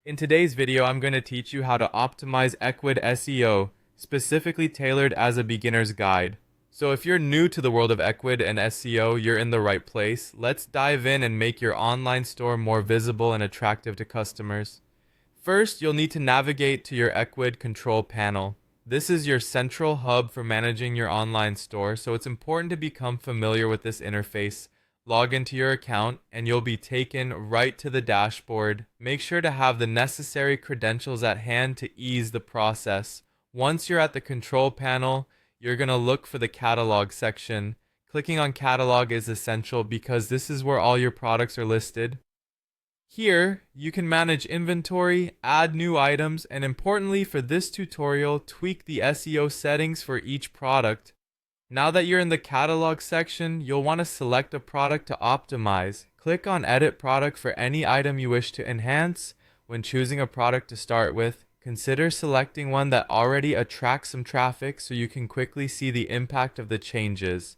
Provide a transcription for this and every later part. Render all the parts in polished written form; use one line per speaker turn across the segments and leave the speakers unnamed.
In today's video, I'm going to teach you how to optimize Ecwid SEO, specifically tailored as a beginner's guide. So if you're new to the world of Ecwid and SEO, you're in the right place. Let's dive in and make your online store more visible and attractive to customers. First, you'll need to navigate to your Ecwid control panel. This is your central hub for managing your online store, so it's important to become familiar with this interface. Log into your account and you'll be taken right to the dashboard. Make sure to have the necessary credentials at hand to ease the process. Once you're at the control panel, you're going to look for the catalog section. Clicking on catalog is essential because this is where all your products are listed. Here, you can manage inventory, add new items, and importantly for this tutorial, tweak the SEO settings for each product. Now that you're in the catalog section, you'll want to select a product to optimize. Click on Edit Product for any item you wish to enhance. When choosing a product to start with, consider selecting one that already attracts some traffic so you can quickly see the impact of the changes.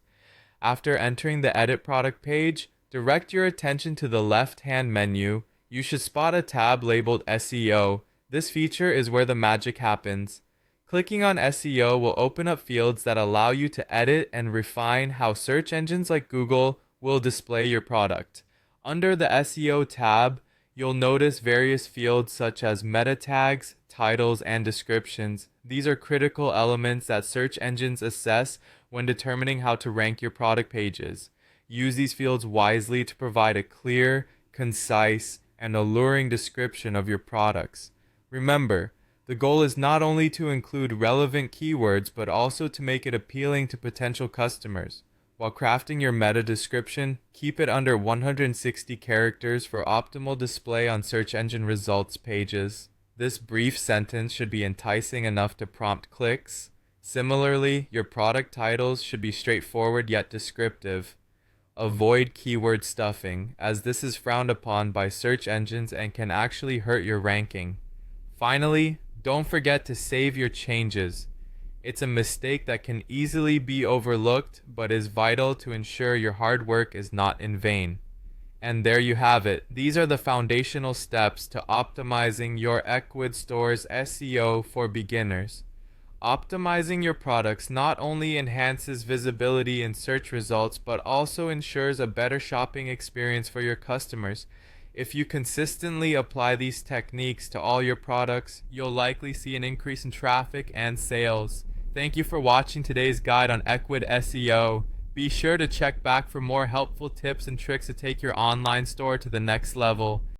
After entering the Edit Product page, direct your attention to the left-hand menu. You should spot a tab labeled SEO. This feature is where the magic happens. Clicking on SEO will open up fields that allow you to edit and refine how search engines like Google will display your product. Under the SEO tab, you'll notice various fields such as meta tags, titles, and descriptions. These are critical elements that search engines assess when determining how to rank your product pages. Use these fields wisely to provide a clear, concise, and alluring description of your products. Remember, the goal is not only to include relevant keywords, but also to make it appealing to potential customers. While crafting your meta description, keep it under 160 characters for optimal display on search engine results pages. This brief sentence should be enticing enough to prompt clicks. Similarly, your product titles should be straightforward yet descriptive. Avoid keyword stuffing, as this is frowned upon by search engines and can actually hurt your ranking. Finally, don't forget to save your changes. It's a mistake that can easily be overlooked, but is vital to ensure your hard work is not in vain. And there you have it. These are the foundational steps to optimizing your Ecwid store's SEO for beginners. Optimizing your products not only enhances visibility in search results, but also ensures a better shopping experience for your customers. If you consistently apply these techniques to all your products, you'll likely see an increase in traffic and sales. Thank you for watching today's guide on Ecwid SEO. Be sure to check back for more helpful tips and tricks to take your online store to the next level.